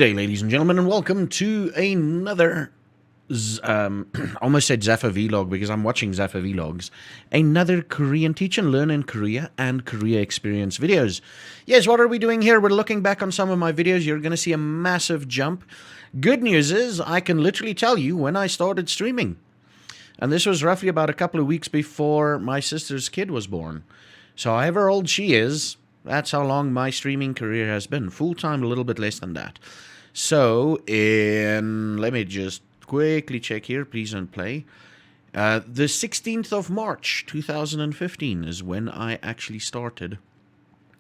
Good day, ladies and gentlemen, and welcome to another, almost said Zaffa vlog because I'm watching Zaffa vlogs, another Korean teach and learn in Korea and Korea experience videos. Yes, what are we doing here? We're looking back on some of my videos. You're going to see a massive jump. Good news is I can literally tell you when I started streaming. And this was roughly about a couple of weeks before my sister's kid was born. So however old she is, that's how long my streaming career has been. Full-time, a little bit less than that. So, let me just quickly check here, please don't play. The 16th of March, 2015 is when I actually started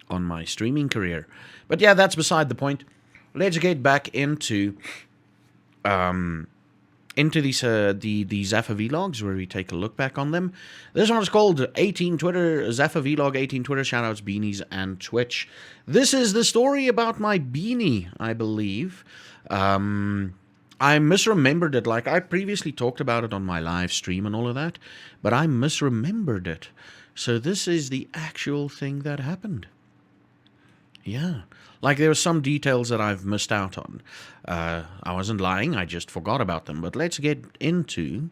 on my streaming career. But yeah, that's beside the point. Let's get back into these the Zaffa vlogs where we take a look back on them. This one is called 18 Twitter Zaffa vlog 18 Twitter shoutouts, beanies, and Twitch. This is the story about my beanie, I believe. I misremembered it. Like I previously talked about it on my live stream and all of that, but I misremembered it. So this is the actual thing that happened. Yeah. Like, there were some details that I've missed out on. I wasn't lying, I just forgot about them. But let's get into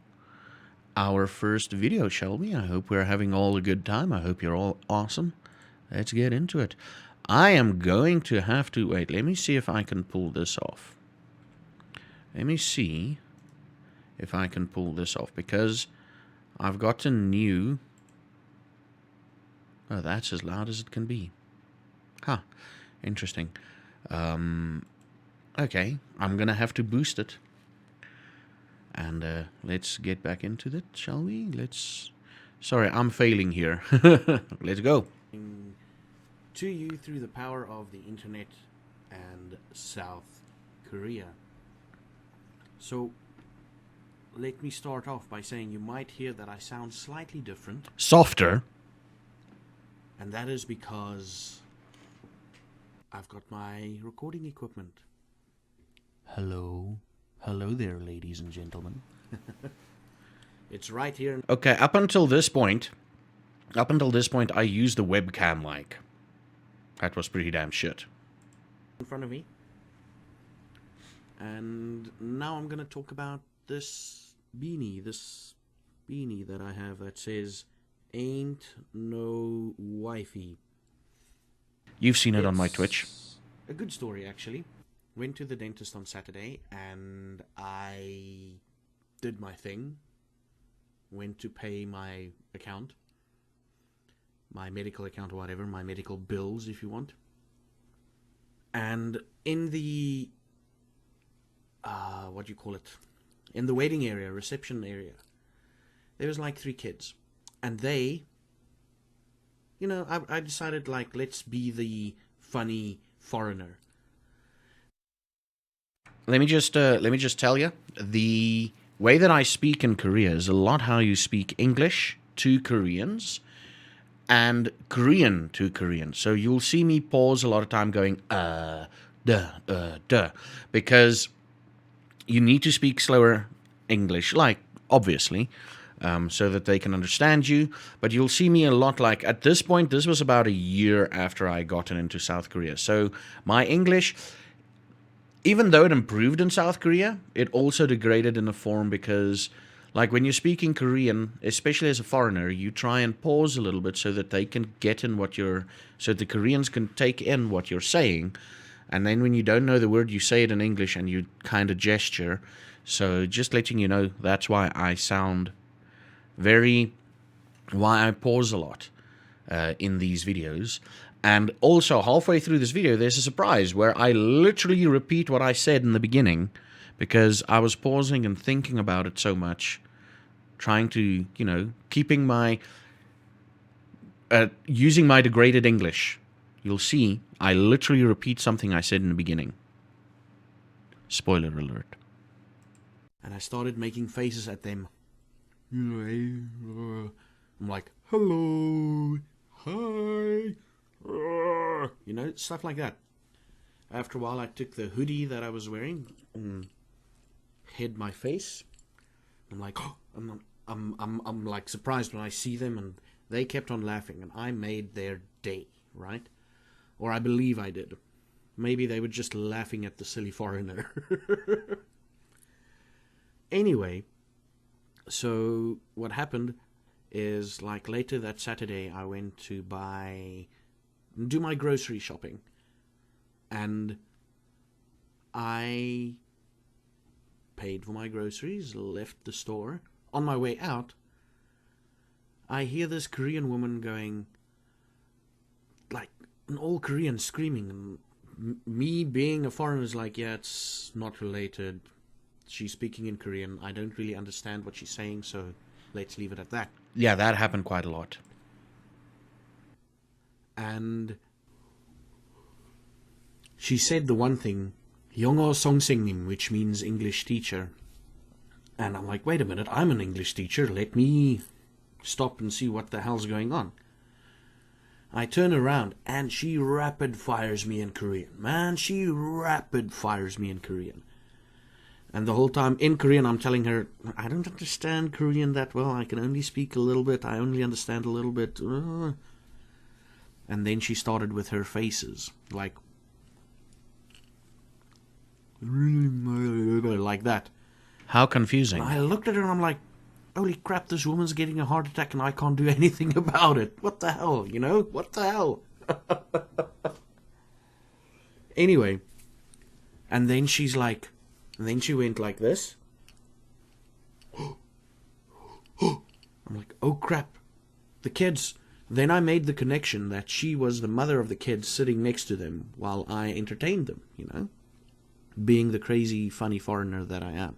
our first video, shall we? I hope we're having all a good time. I hope you're all awesome. Let's get into it. I am going to have to... Wait, let me see if I can pull this off. Let me see if I can pull this off, because I've got a new... Oh, that's as loud as it can be. Huh. Interesting. Okay, I'm gonna have to boost it. And let's get back into it, shall we? Sorry, I'm failing here. Let's go. To you through the power of the internet and South Korea. So, let me start off by saying you might hear that I sound slightly different. Softer. And that is because I've got my recording equipment. Hello. Hello there, ladies and gentlemen. It's right here. Okay, up until this point, I used the webcam mic. That was pretty damn shit. In front of me. And now I'm going to talk about this beanie that I have that says, Ain't no wifey. You've seen it on my Twitch. A good story, actually. Went to the dentist on Saturday, and I did my thing. Went to pay my account. My medical account or whatever. My medical bills, if you want. And in the... what do you call it? In the waiting area, reception area, there was like 3 kids. And they... You know, I decided, like, let's be the funny foreigner. Let me just tell you, the way that I speak in Korea is a lot how you speak English to Koreans and Korean to Koreans. So you'll see me pause a lot of time going, duh, because you need to speak slower English, like, obviously. So that they can understand you. But you'll see me a lot like, at this point, this was about a year after I gotten into South Korea. So my English, even though it improved in South Korea, it also degraded in a form because, like, when you're speaking Korean, especially as a foreigner, you try and pause a little bit so that they can get in so the Koreans can take in what you're saying. And then when you don't know the word, you say it in English and you kind of gesture. So just letting you know, that's why I sound... why I pause a lot in these videos. And also, halfway through this video, there's a surprise where I literally repeat what I said in the beginning because I was pausing and thinking about it so much, trying to, you know, keeping my... using my degraded English. You'll see, I literally repeat something I said in the beginning. Spoiler alert. And I started making faces at them. I'm like, hello, hi, you know, stuff like that. After a while, I took the hoodie that I was wearing and hid my face. I'm like, oh, I'm like surprised when I see them, and they kept on laughing, and I made their day, right? Or I believe I did. Maybe they were just laughing at the silly foreigner. Anyway, so what happened is, like, later that Saturday, I went to do my grocery shopping. And I paid for my groceries, left the store. On my way out, I hear this Korean woman going, like, an all Korean screaming. And me being a foreigner is like, yeah, it's not related. She's speaking in Korean. I don't really understand what she's saying, so let's leave it at that. Yeah, that happened quite a lot. And she said the one thing, Yongo Songsengnim, which means English teacher. And I'm like, wait a minute, I'm an English teacher. Let me stop and see what the hell's going on. I turn around and she rapid fires me in Korean. Man, she rapid fires me in Korean. And the whole time in Korean, I'm telling her, I don't understand Korean that well. I can only speak a little bit. I only understand a little bit. And then she started with her faces. Like that. How confusing. I looked at her and I'm like, holy crap, this woman's getting a heart attack and I can't do anything about it. What the hell, you know? What the hell? Anyway. And then she's like... And then she went like this. I'm like, oh crap. The kids. Then I made the connection that she was the mother of the kids sitting next to them while I entertained them, you know. Being the crazy, funny foreigner that I am.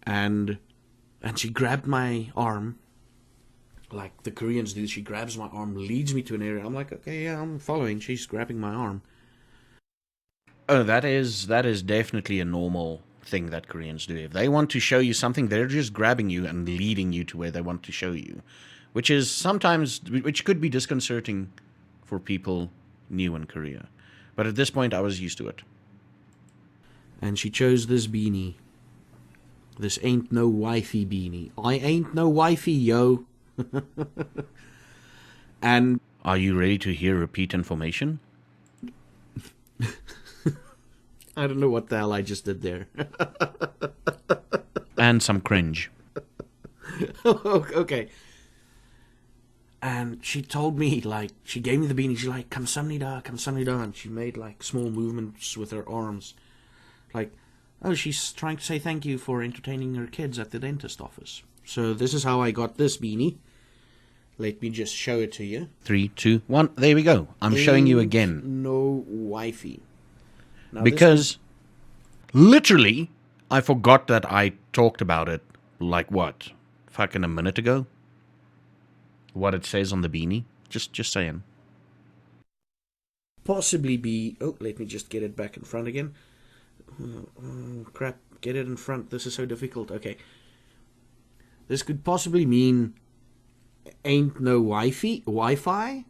And she grabbed my arm. Like the Koreans do. She grabs my arm, leads me to an area. I'm like, okay, yeah, I'm following. She's grabbing my arm. Oh, that is definitely a normal thing that Koreans do. If they want to show you something, they're just grabbing you and leading you to where they want to show you, which could be disconcerting for people new in Korea. But at this point, I was used to it. And she chose this beanie. This ain't no wifey beanie. I ain't no wifey, yo. And are you ready to hear repeat information? I don't know what the hell I just did there. And some cringe. Okay. And she told me, like, she gave me the beanie. She's like, kamsamnida. And she made, like, small movements with her arms. Like, oh, she's trying to say thank you for entertaining her kids at the dentist office. So this is how I got this beanie. Let me just show it to you. 3, 2, 1. There we go. I'm showing you again. No wifey. Now because literally, I forgot that I talked about it, like what? Fucking a minute ago? What it says on the beanie? Just saying. Possibly be... Oh, let me just get it back in front again. Oh, crap. Get it in front. This is so difficult. Okay. This could possibly mean ain't no Wi-Fi.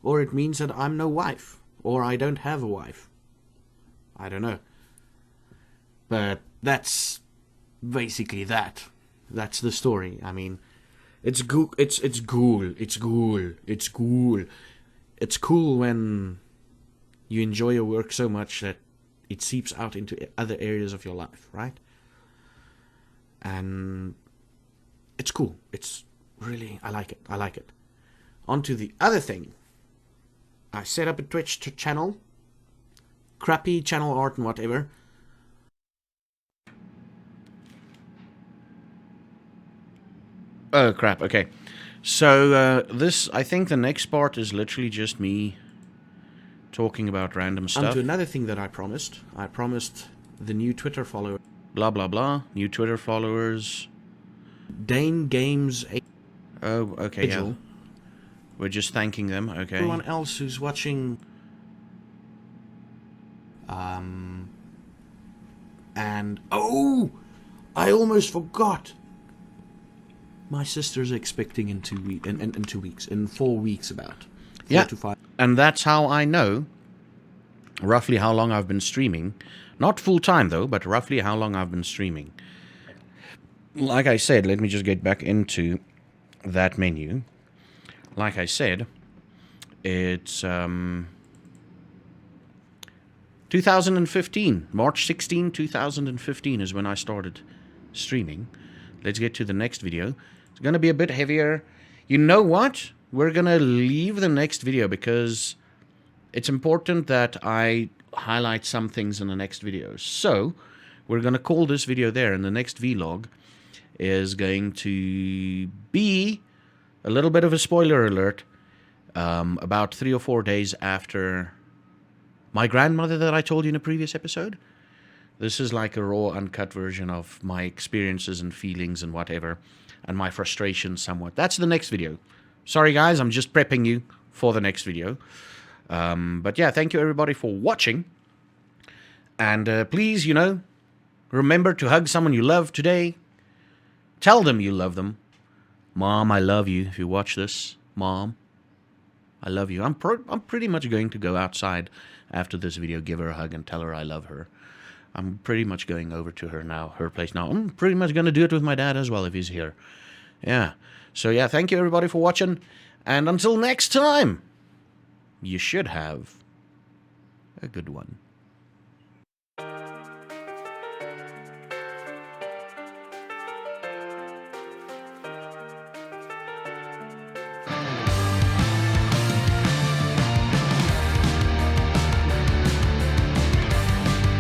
Or it means that I'm no wife. Or I don't have a wife. I don't know. But that's basically that. That's the story. I mean, it's cool. It's cool. It's cool when you enjoy your work so much that it seeps out into other areas of your life, right? And it's cool. It's really, I like it. On to the other thing. I set up a Twitch channel. Crappy channel art and whatever. Oh, crap. Okay. So, I think the next part is literally just me talking about random stuff. On to another thing that I promised. I promised the new Twitter followers. Blah, blah, blah. New Twitter followers. Dane Games. Oh, okay, yeah. We're just thanking them, okay. Everyone else who's watching... And... Oh! I almost forgot! My sister's expecting in 2 weeks. In 2 weeks. In 4 weeks, about. 4 to 5. And that's how I know roughly how long I've been streaming. Not full time, though, but roughly how long I've been streaming. Like I said, let me just get back into that menu. Like I said, it's 2015. March 16, 2015 is when I started streaming. Let's get to the next video. It's going to be a bit heavier. You know what? We're going to leave the next video because it's important that I highlight some things in the next video. So we're going to call this video there, and the next vlog is going to be a little bit of a spoiler alert. About 3 or 4 days after my grandmother that I told you in a previous episode. This is like a raw, uncut version of my experiences and feelings and whatever, and my frustrations somewhat. That's the next video. Sorry guys, I'm just prepping you for the next video. But yeah, thank you everybody for watching. And please, you know, remember to hug someone you love today. Tell them you love them. Mom, I love you. If you watch this, Mom, I love you. I'm pretty much going to go outside after this video, give her a hug and tell her I love her. I'm pretty much going over to her place now. I'm pretty much going to do it with my dad as well if he's here. Yeah. So yeah, thank you everybody for watching. And until next time, you should have a good one.